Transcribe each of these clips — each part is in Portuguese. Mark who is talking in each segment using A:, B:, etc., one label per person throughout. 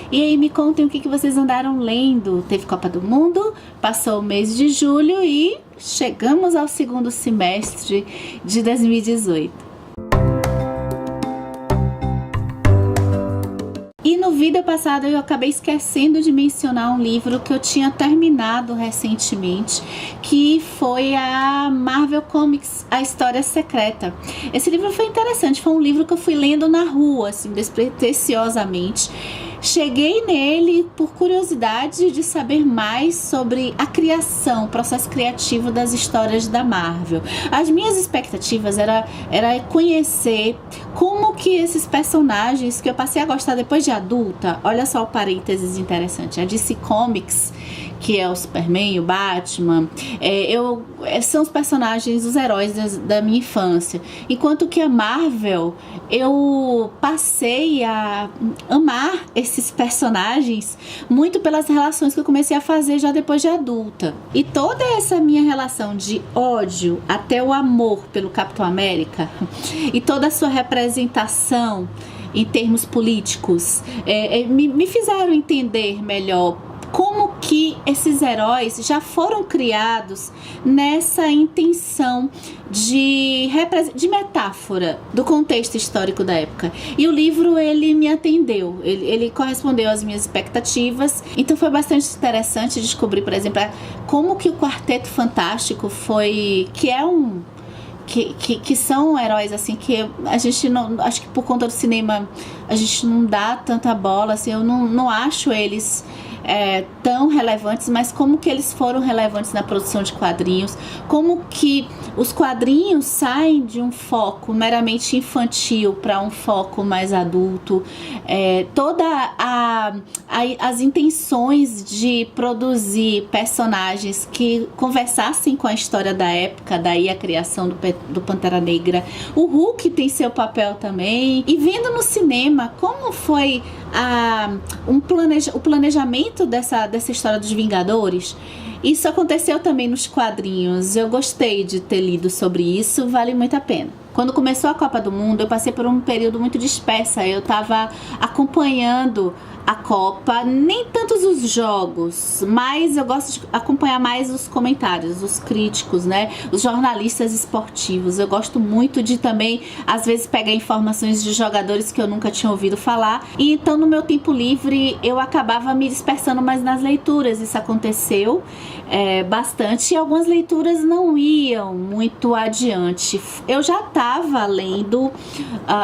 A: E aí me contem o que vocês andaram lendo. Teve Copa do Mundo, passou o mês de julho e chegamos ao segundo semestre de 2018. E no vídeo passado eu acabei esquecendo de mencionar um livro que eu tinha terminado recentemente, que foi a Marvel Comics, A História Secreta. Esse livro foi interessante, foi um livro que eu fui lendo na rua, assim, despretensiosamente. Cheguei nele por curiosidade de saber mais sobre a criação, o processo criativo das histórias da Marvel. As minhas expectativas era conhecer como que esses personagens que eu passei a gostar depois de adulta, olha só o parênteses interessante, a DC Comics, que é o Superman, o Batman, são os personagens, os heróis da minha infância. Enquanto que a Marvel, eu passei a amar esses personagens muito pelas relações que eu comecei a fazer já depois de adulta. E toda essa minha relação de ódio até o amor pelo Capitão América e toda a sua representação em termos políticos me fizeram entender melhor como que esses heróis já foram criados nessa intenção de metáfora do contexto histórico da época. E o livro, ele me atendeu, ele correspondeu às minhas expectativas. Então foi bastante interessante descobrir, por exemplo, como que o Quarteto Fantástico que são heróis assim que a gente não, acho que por conta do cinema a gente não dá tanta bola, assim, eu não acho eles tão relevantes, mas como que eles foram relevantes na produção de quadrinhos, como que os quadrinhos saem de um foco meramente infantil para um foco mais adulto, as intenções de produzir personagens que conversassem com a história da época, daí a criação do Pantera Negra. O Hulk tem seu papel também, e vendo no cinema como foi o planejamento dessa história dos Vingadores. Isso aconteceu também nos quadrinhos. Eu gostei de ter lido sobre isso, vale muito a pena. Quando começou a Copa do Mundo, eu passei por um período muito dispersa. Eu estava acompanhando a Copa, nem tantos os jogos, mas eu gosto de acompanhar mais os comentários, os críticos, né? Os jornalistas esportivos. Eu gosto muito de também, às vezes, pegar informações de jogadores que eu nunca tinha ouvido falar. E então, no meu tempo livre, eu acabava me dispersando mais nas leituras. Isso aconteceu bastante, e algumas leituras não iam muito adiante. Eu já estava lendo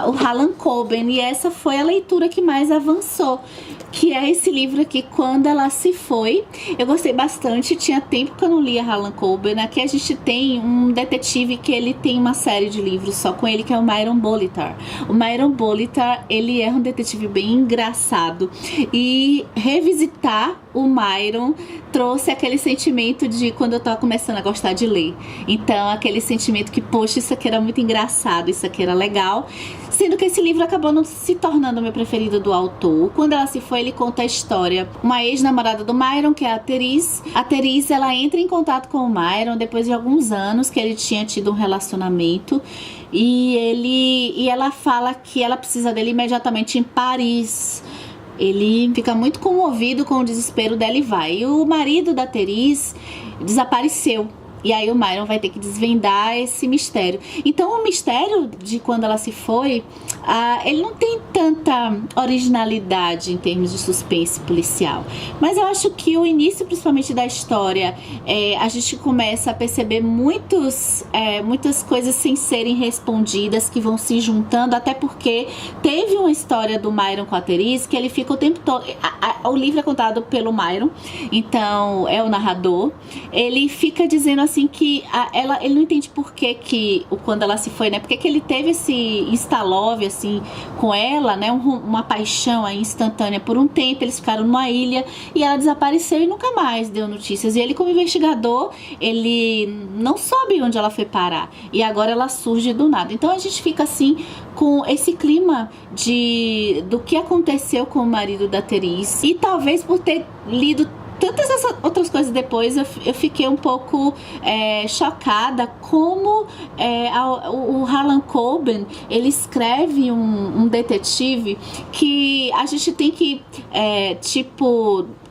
A: o Harlan Coben, e essa foi a leitura que mais avançou, que é esse livro aqui, Quando Ela Se Foi. Eu gostei bastante, tinha tempo que eu não lia Harlan Coben. Aqui a gente tem um detetive que ele tem uma série de livros só com ele, que é o Myron Bolitar. O Myron Bolitar, ele é um detetive bem engraçado, e revisitar o Myron trouxe aquele sentimento de quando eu tava começando a gostar de ler. Então, aquele sentimento que, poxa, isso aqui era muito engraçado, isso aqui era legal. Sendo que esse livro acabou não se tornando o meu preferido do autor. Quando Ela Se Foi, ele conta a história. Uma ex-namorada do Myron, que é a Therese. A Therese, ela entra em contato com o Myron depois de alguns anos que ele tinha tido um relacionamento. E ela fala que ela precisa dele imediatamente em Paris. Ele fica muito comovido com o desespero dela e vai. E o marido da Therese desapareceu. E aí o Myron vai ter que desvendar esse mistério. Então o mistério de Quando Ela Se Foi, ele não tem tanta originalidade em termos de suspense policial. Mas eu acho que o início, principalmente da história, a gente começa a perceber muitas coisas sem serem respondidas, que vão se juntando, até porque teve uma história do Myron com a Therese, que ele fica o tempo todo... O livro é contado pelo Myron, então é o narrador. Ele fica dizendo assim que ele não entende por que quando ela se foi, né? Porque que ele teve esse insta-love assim com ela, né? Uma paixão aí instantânea por um tempo. Eles ficaram numa ilha e ela desapareceu e nunca mais deu notícias. E ele, como investigador, ele não soube onde ela foi parar. E agora ela surge do nada. Então a gente fica assim com esse clima do que aconteceu com o marido da Therese. E talvez por ter lido tantas outras coisas depois, eu fiquei um pouco chocada como o Harlan Coben, ele escreve um detetive que a gente tem que,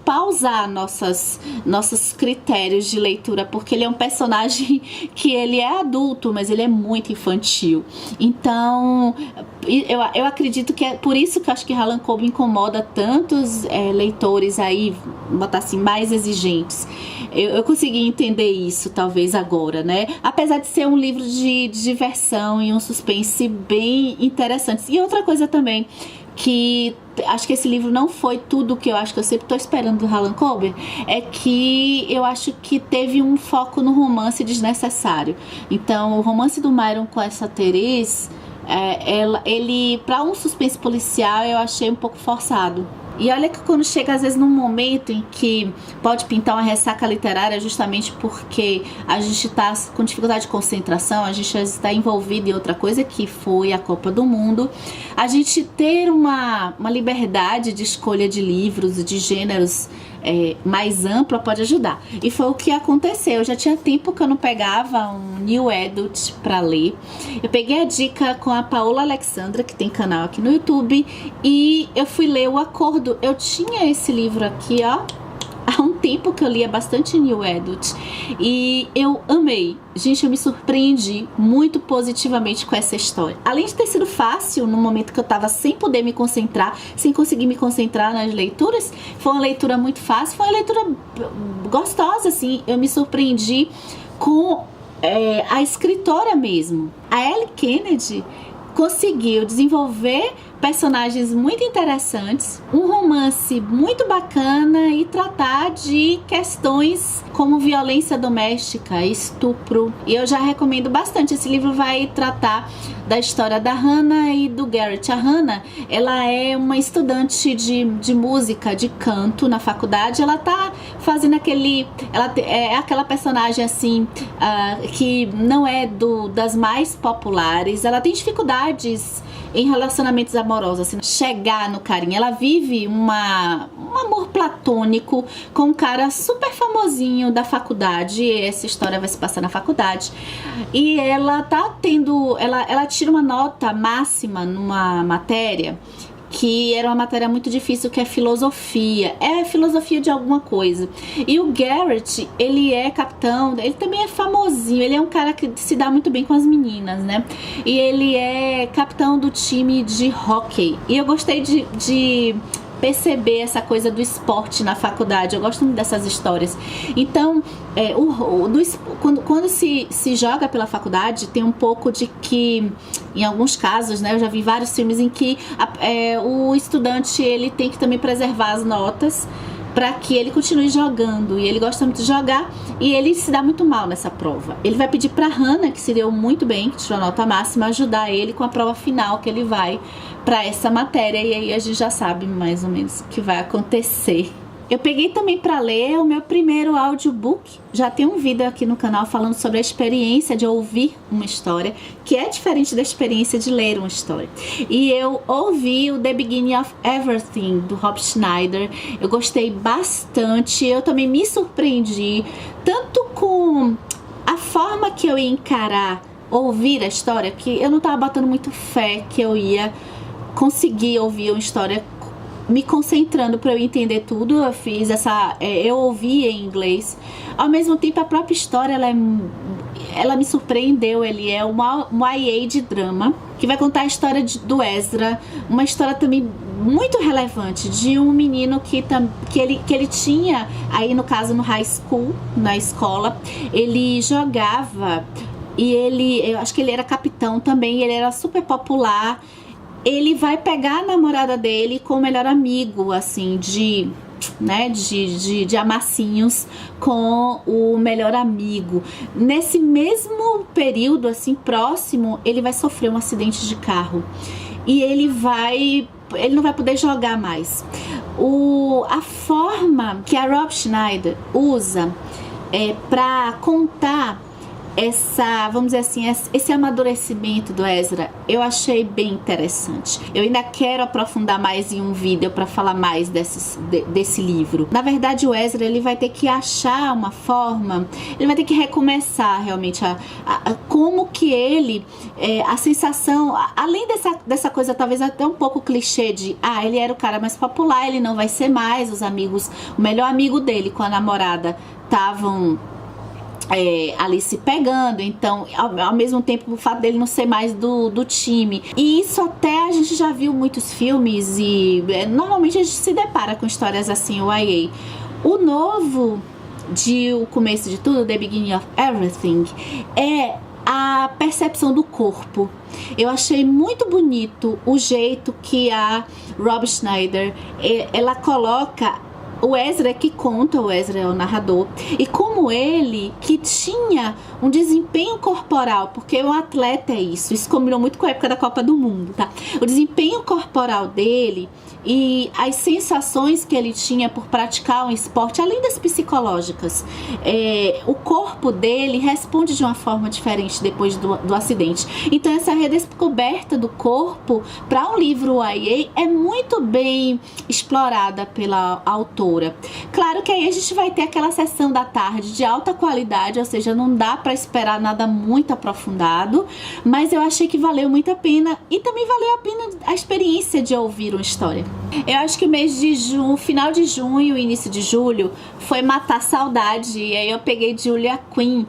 A: pausar nossos critérios de leitura, porque ele é um personagem que ele é adulto, mas ele é muito infantil. Então, eu acredito que é por isso que eu acho que Harlan Coben incomoda tantos leitores aí, botar assim, mais exigentes. Eu consegui entender isso, talvez agora, né? Apesar de ser um livro de diversão e um suspense bem interessante. E outra coisa também, que acho que esse livro não foi tudo que eu acho que eu sempre estou esperando do Harlan Coben, é que eu acho que teve um foco no romance desnecessário. Então, o romance do Myron com essa Therese, ele, para um suspense policial, eu achei um pouco forçado. E olha que quando chega às vezes num momento em que pode pintar uma ressaca literária, justamente porque a gente está com dificuldade de concentração, a gente está envolvido em outra coisa que foi a Copa do Mundo, a gente ter uma liberdade de escolha de livros, de gêneros mais ampla pode ajudar. E foi o que aconteceu. Eu já tinha tempo que eu não pegava um New Adult para ler. Eu peguei a dica com a Paola Alexandra, que tem canal aqui no YouTube, e eu fui ler O Acordo. Eu tinha esse livro aqui, ó, há um tempo que eu lia bastante New Adult e eu amei. Gente, eu me surpreendi muito positivamente com essa história. Além de ter sido fácil no momento que eu tava sem poder me concentrar, sem conseguir me concentrar nas leituras, foi uma leitura muito fácil, foi uma leitura gostosa, assim. Eu me surpreendi com a escritora mesmo. A Ellie Kennedy conseguiu desenvolver personagens muito interessantes, um romance muito bacana e tratar de questões como violência doméstica, estupro. E eu já recomendo bastante. Esse livro vai tratar da história da Hannah e do Garrett. A Hannah, ela é uma estudante de música, de canto na faculdade. Ela tá fazendo ela é aquela personagem assim, que não é das mais populares. Ela tem dificuldades em relacionamentos amorosos, assim, chegar no carinha. Ela vive um amor platônico com um cara super famosinho da faculdade. Essa história vai se passar na faculdade. E ela tá tendo... Ela tira uma nota máxima numa matéria que era uma matéria muito difícil, que é filosofia. É filosofia de alguma coisa. E o Garrett, ele é capitão, ele também é famosinho, ele é um cara que se dá muito bem com as meninas, né? E ele é capitão do time de hóquei. E eu gostei de perceber essa coisa do esporte na faculdade. Eu gosto muito dessas histórias. Então, quando se joga pela faculdade, tem um pouco de que, em alguns casos, né, eu já vi vários filmes em que o estudante, ele tem que também preservar as notas para que ele continue jogando, e ele gosta muito de jogar, e ele se dá muito mal nessa prova. Ele vai pedir para Hannah, que se deu muito bem, que tirou a nota máxima, ajudar ele com a prova final, que ele vai para essa matéria, e aí a gente já sabe mais ou menos o que vai acontecer. Eu peguei também para ler o meu primeiro audiobook. Já tem um vídeo aqui no canal falando sobre a experiência de ouvir uma história, que é diferente da experiência de ler uma história. E eu ouvi o The Beginning of Everything, do Rob Schneider. Eu gostei bastante. Eu também me surpreendi, tanto com a forma que eu ia encarar, ouvir a história, que eu não estava botando muito fé que eu ia conseguir ouvir uma história me concentrando para eu entender tudo. Eu fiz eu ouvi em inglês. Ao mesmo tempo, a própria história, ela me surpreendeu. Ele é um YA de drama, que vai contar a história do Ezra, uma história também muito relevante, de um menino que ele tinha, aí no caso no high school, na escola, ele jogava, e eu acho que ele era capitão também, ele era super popular. Ele vai pegar a namorada dele com o melhor amigo, assim, de amassinhos com o melhor amigo. Nesse mesmo período, assim, próximo, ele vai sofrer um acidente de carro. E ele não vai poder jogar mais. A forma que a Rob Schneider usa para contar vamos dizer assim, esse amadurecimento do Ezra, eu achei bem interessante. Eu ainda quero aprofundar mais em um vídeo para falar mais desse livro. Na verdade, o Ezra, ele vai ter que achar uma forma, ele vai ter que recomeçar realmente como que ele, a sensação, além dessa coisa talvez até um pouco clichê de, ele era o cara mais popular, ele não vai ser mais, os amigos, o melhor amigo dele com a namorada estavam ali se pegando, então ao mesmo tempo o fato dele não ser mais do time, e isso até a gente já viu muitos filmes e normalmente a gente se depara com histórias assim, o YA. O novo de O Começo de Tudo, The Beginning of Everything, é a percepção do corpo. Eu achei muito bonito o jeito que a Rob Schneider ela coloca. O Ezra é que conta, o Ezra é o narrador, e como ele, que tinha um desempenho corporal, porque o atleta é isso combinou muito com a época da Copa do Mundo, tá? O desempenho corporal dele e as sensações que ele tinha por praticar um esporte, além das psicológicas, o corpo dele responde de uma forma diferente depois do acidente. Então essa redescoberta do corpo para um livro YA é muito bem explorada pela autora. Claro que aí a gente vai ter aquela sessão da tarde de alta qualidade, ou seja, não dá para esperar nada muito aprofundado, mas eu achei que valeu muito a pena, e também valeu a pena a experiência de ouvir uma história. Eu acho que o mês de junho, final de junho, início de julho, foi matar saudade, e aí eu peguei Julia Quinn.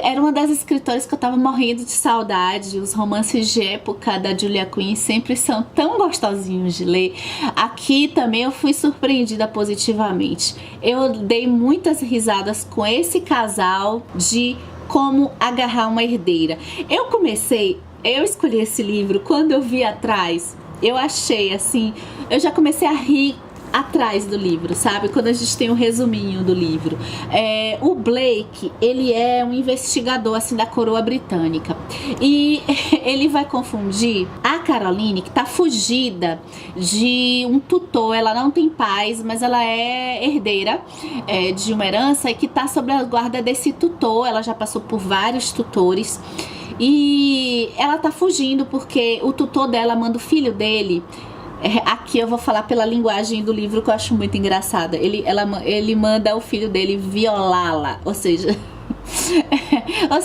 A: Era uma das escritoras que eu tava morrendo de saudade. Os romances de época da Julia Quinn sempre são tão gostosinhos de ler. Aqui também eu fui surpreendida positivamente. Eu dei muitas risadas com esse casal de Como Agarrar uma Herdeira. Eu escolhi esse livro quando eu vi atrás. Eu achei assim, eu já comecei a rir atrás do livro, sabe? Quando a gente tem um resuminho do livro. O Blake, ele é um investigador assim da coroa britânica, e ele vai confundir a Caroline, que tá fugida de um tutor. Ela não tem pais, mas ela é herdeira de uma herança e que tá sob a guarda desse tutor. Ela já passou por vários tutores e ela tá fugindo porque o tutor dela manda o filho dele. Aqui eu vou falar pela linguagem do livro, que eu acho muito engraçada. Ele manda o filho dele violá-la, ou seja,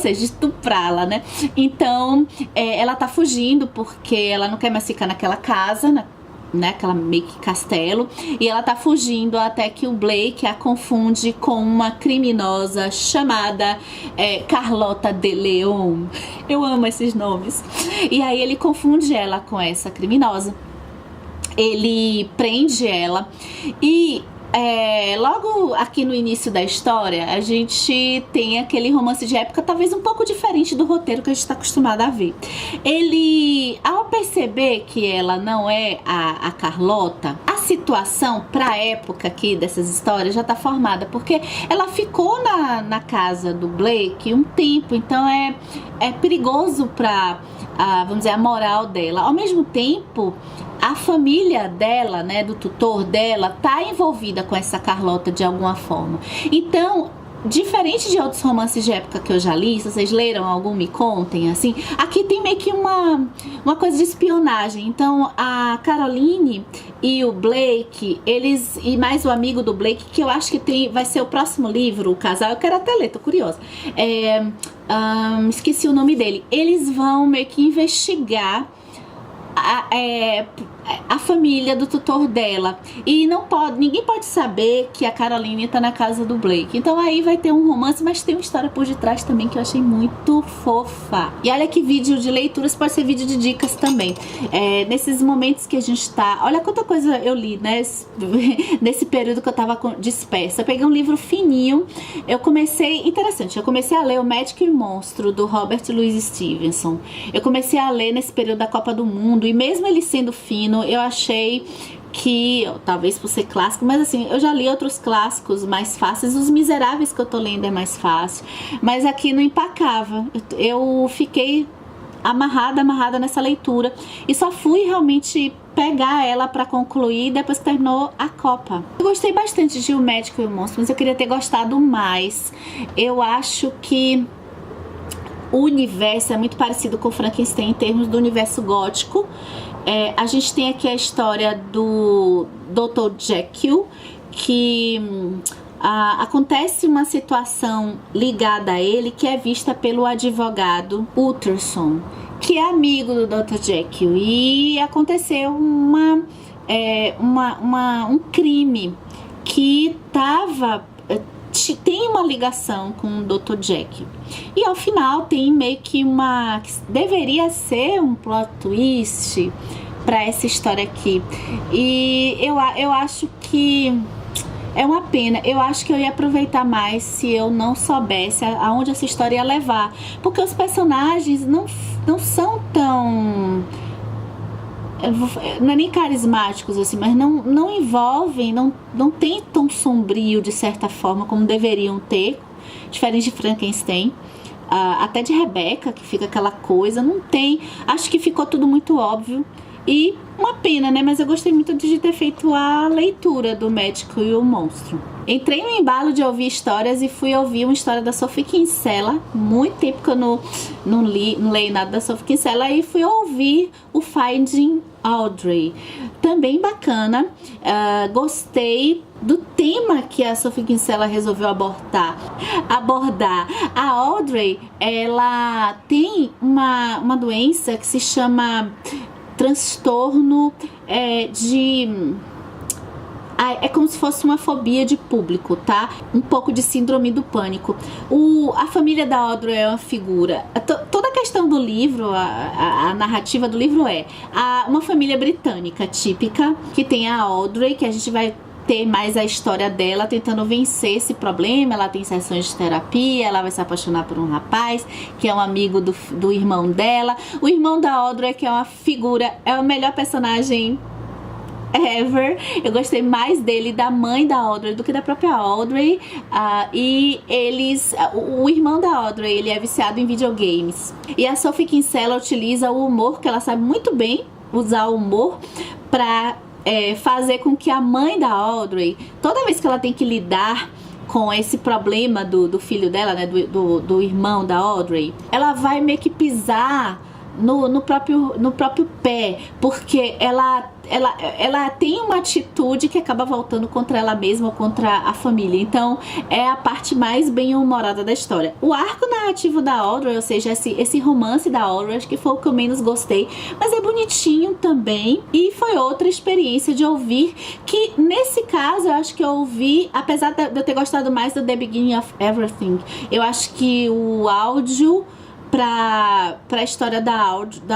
A: estuprá-la, né? Então, ela tá fugindo porque ela não quer mais ficar naquela casa, né? Aquela meio que castelo. E ela tá fugindo até que o Blake a confunde com uma criminosa chamada Carlota de Leon. Eu amo esses nomes. E aí ele confunde ela com essa criminosa. Ele prende ela e logo aqui no início da história a gente tem aquele romance de época talvez um pouco diferente do roteiro que a gente está acostumado a ver. Ele, ao perceber que ela não é a Carlota, a situação pra época aqui dessas histórias já tá formada, porque ela ficou na casa do Blake um tempo, então é perigoso pra, vamos dizer, a moral dela. Ao mesmo tempo, a família dela, né, do tutor dela, tá envolvida com essa Carlota de alguma forma. Então, diferente de outros romances de época que eu já li, se vocês leram algum, me contem, assim, aqui tem meio que uma coisa de espionagem. Então, a Caroline e o Blake, e mais o amigo do Blake, que eu acho que vai ser o próximo livro, o casal, eu quero até ler, tô curiosa. Esqueci o nome dele. Eles vão meio que investigar a família do tutor dela, e ninguém pode saber que a Caroline tá na casa do Blake. Então aí vai ter um romance, mas tem uma história por detrás também que eu achei muito fofa. E olha que vídeo de leituras pode ser vídeo de dicas também. Nesses momentos que a gente tá, olha quanta coisa eu li, né? Nesse período que eu tava dispersa. Eu peguei um livro fininho, eu comecei a ler O Médico e o Monstro, do Robert Louis Stevenson. Eu comecei a ler nesse período da Copa do Mundo, e mesmo ele sendo fino, eu achei que, talvez por ser clássico, mas assim, eu já li outros clássicos mais fáceis. Os Miseráveis que eu tô lendo é mais fácil, mas aqui não empacava. Eu fiquei amarrada nessa leitura e só fui realmente pegar ela pra concluir depois que terminou a Copa. Eu gostei bastante de O Médico e o Monstro, mas eu queria ter gostado mais. Eu acho que O universo é muito parecido com Frankenstein em termos do universo gótico. A gente tem aqui a história do Dr. Jekyll, que acontece uma situação ligada a ele que é vista pelo advogado Utterson, que é amigo do Dr. Jekyll, e aconteceu um crime que tem uma ligação com o Dr. Jekyll. E ao final tem meio que deveria ser um plot twist para essa história aqui. E eu acho que é uma pena. Eu acho que eu ia aproveitar mais se eu não soubesse aonde essa história ia levar. Porque os personagens não são tão... não é nem carismáticos assim, mas não envolvem, não tem tom sombrio de certa forma como deveriam ter, diferente de Frankenstein, até de Rebecca, que fica aquela coisa, não tem, acho que ficou tudo muito óbvio e uma pena, né, mas eu gostei muito de ter feito a leitura do Médico e o Monstro. Entrei no embalo de ouvir histórias e fui ouvir uma história da Sophie Kinsella. Muito tempo que eu não leio nada da Sophie Kinsella, e fui ouvir o Finding Audrey. Também bacana. Gostei do tema que a Sophie Kinsella resolveu abordar. A Audrey, ela tem uma doença que se chama transtorno é como se fosse uma fobia de público, tá? Um pouco de síndrome do pânico. A família da Audrey é uma figura. Toda a questão do livro, a narrativa do livro uma família britânica típica, que tem a Audrey, que a gente vai ter mais a história dela tentando vencer esse problema. Ela tem sessões de terapia, ela vai se apaixonar por um rapaz que é um amigo do irmão dela. O irmão da Audrey, que é uma figura, é o melhor personagem ever. Eu gostei mais dele, da mãe da Audrey, do que da própria Audrey. E o irmão da Audrey, ele é viciado em videogames. E a Sophie Kinsella utiliza o humor, que ela sabe muito bem usar o humor pra fazer com que a mãe da Audrey, toda vez que ela tem que lidar com esse problema do filho dela, né, do irmão da Audrey, ela vai meio que pisar no próprio pé, porque ela tem uma atitude que acaba voltando contra ela mesma ou contra a família. Então é a parte mais bem-humorada da história. O arco narrativo da Audrey, ou seja, esse romance da Audrey, acho que foi o que eu menos gostei, mas é bonitinho também. E foi outra experiência de ouvir, que nesse caso eu acho que eu ouvi, apesar de eu ter gostado mais do The Beginning of Everything, eu acho que o áudio pra história da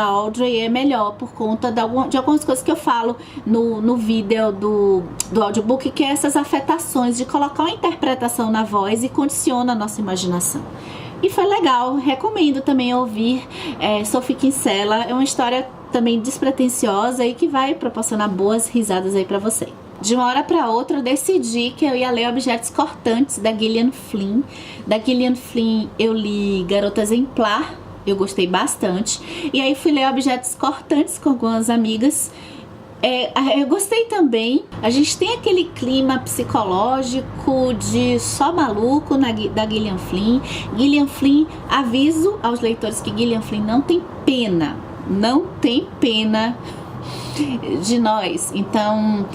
A: Audrey é melhor, por conta de algumas coisas que eu falo no vídeo do audiobook, que é essas afetações de colocar uma interpretação na voz e condiciona a nossa imaginação. E foi legal, recomendo também ouvir Sophie Kinsella. É uma história também despretensiosa e que vai proporcionar boas risadas aí pra você. De uma hora para outra eu decidi que eu ia ler Objetos Cortantes, da Gillian Flynn. Da Gillian Flynn eu li Garota Exemplar, eu gostei bastante. E aí fui ler Objetos Cortantes com algumas amigas. Eu gostei também. A gente tem aquele clima psicológico de só maluco da Gillian Flynn. Gillian Flynn, aviso aos leitores que Gillian Flynn não tem pena de nós. Então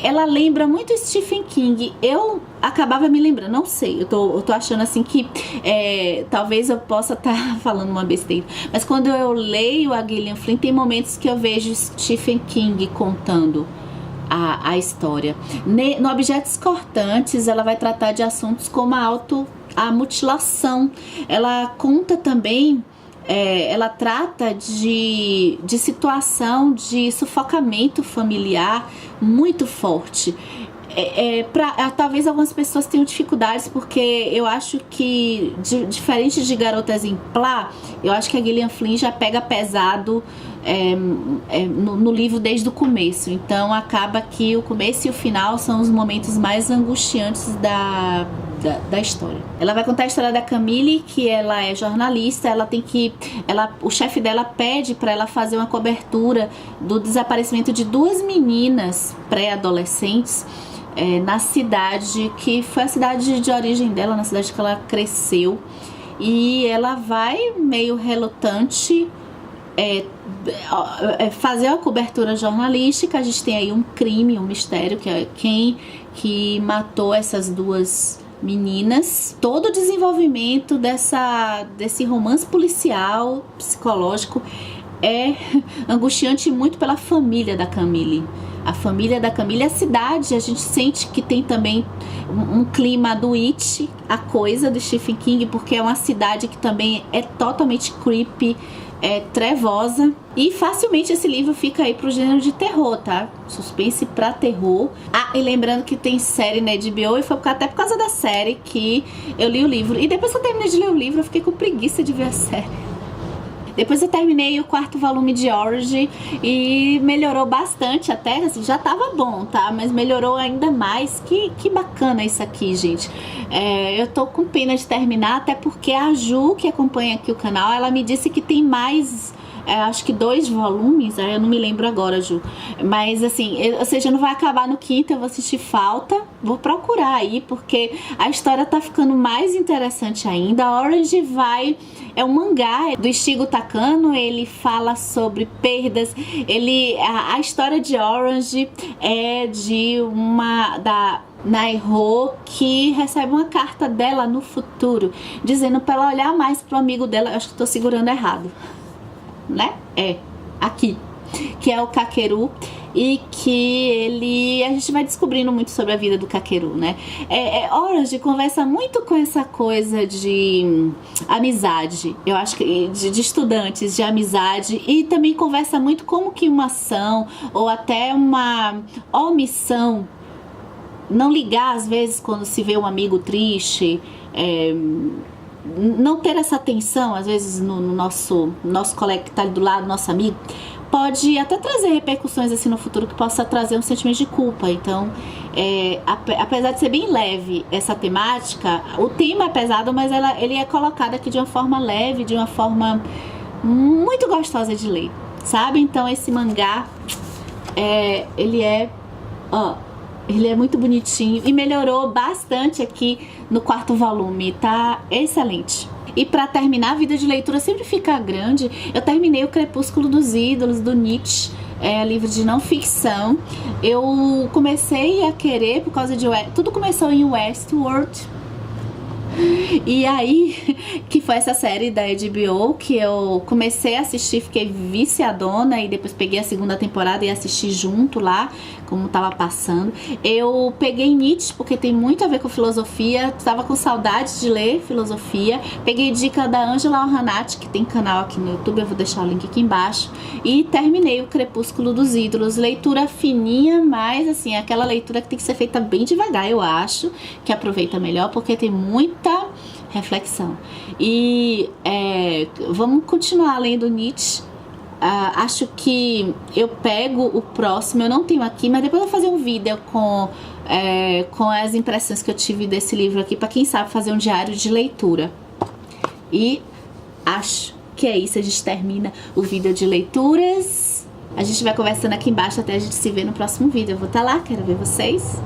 A: ela lembra muito Stephen King. Eu acabava me lembrando, não sei, eu tô achando assim que talvez eu possa estar falando uma besteira, mas quando eu leio a Gillian Flynn, tem momentos que eu vejo Stephen King contando a história. No Objetos Cortantes, ela vai tratar de assuntos como a mutilação. Ela conta também, ela trata de situação de sufocamento familiar muito forte. Talvez algumas pessoas tenham dificuldades, porque eu acho que, diferente de Garota Exemplar, eu acho que a Gillian Flynn já pega pesado no livro desde o começo. Então acaba que o começo e o final são os momentos mais angustiantes da história. Ela vai contar a história da Camille, que ela é jornalista. O chefe dela pede para ela fazer uma cobertura do desaparecimento de 2 meninas pré-adolescentes na cidade que foi a cidade de origem dela, na cidade que ela cresceu. e ela vai meio relutante fazer a cobertura jornalística. A gente tem aí um crime, um mistério, que é quem que matou essas duas meninas. Todo o desenvolvimento desse romance policial, psicológico, é angustiante muito pela família da Camille. A família da Camille, a cidade, a gente sente que tem também um clima do It, a coisa do Stephen King, porque é uma cidade que também é totalmente creepy, trevosa, e facilmente esse livro fica aí pro gênero de terror, tá? Suspense pra terror. Ah, e lembrando que tem série na HBO, e foi até por causa da série que eu li o livro. E depois que eu terminei de ler o livro, eu fiquei com preguiça de ver a série. Depois eu terminei o 4º volume de Orange e melhorou bastante até, assim, já tava bom, tá? Mas melhorou ainda mais. Que bacana isso aqui, gente. Eu tô com pena de terminar, até porque a Ju, que acompanha aqui o canal, ela me disse que tem mais... acho que 2 volumes, eu não me lembro agora, Ju. Mas assim, ou seja, não vai acabar no 5º, eu vou sentir falta. Vou procurar aí, porque a história tá ficando mais interessante ainda. A Orange é um mangá do Ichigo Takano, ele fala sobre perdas. A história de Orange é de da Nairo, que recebe uma carta dela no futuro, dizendo pra ela olhar mais pro amigo dela. Eu acho que tô segurando errado, né? Aqui, que é o Kakeru, e que a gente vai descobrindo muito sobre a vida do Kakeru, né? Orange conversa muito com essa coisa de amizade, eu acho que de estudantes, de amizade, e também conversa muito como que uma ação ou até uma omissão, não ligar às vezes quando se vê um amigo triste, não ter essa atenção, às vezes, no nosso colega que está ali do lado, nosso amigo, pode até trazer repercussões assim no futuro, que possa trazer um sentimento de culpa. Então, apesar de ser bem leve essa temática, o tema é pesado, mas ele é colocado aqui de uma forma leve, de uma forma muito gostosa de ler, sabe? Então, esse mangá, ele é muito bonitinho e melhorou bastante aqui no 4º volume, tá excelente. E pra terminar, a vida de leitura sempre fica grande. Eu terminei o Crepúsculo dos Ídolos, do Nietzsche, livro de não ficção. Eu comecei a querer, por causa de... Tudo começou em Westworld. E aí, que foi essa série da HBO que eu comecei a assistir, fiquei viciadona, e depois peguei a 2ª temporada e assisti junto lá, como tava passando. Eu peguei Nietzsche, porque tem muito a ver com filosofia, tava com saudade de ler filosofia. Peguei dica da Angela Orhanat, que tem canal aqui no YouTube, eu vou deixar o link aqui embaixo. E terminei o Crepúsculo dos Ídolos. Leitura fininha, mas assim, aquela leitura que tem que ser feita bem devagar, eu acho, que aproveita melhor, porque tem muita reflexão. E vamos continuar lendo Nietzsche. Acho que eu pego o próximo, eu não tenho aqui, mas depois eu vou fazer um vídeo com as impressões que eu tive desse livro aqui, para quem sabe fazer um diário de leitura. E acho que é isso, a gente termina o vídeo de leituras. A gente vai conversando aqui embaixo até a gente se ver no próximo vídeo. Eu vou estar lá, quero ver vocês.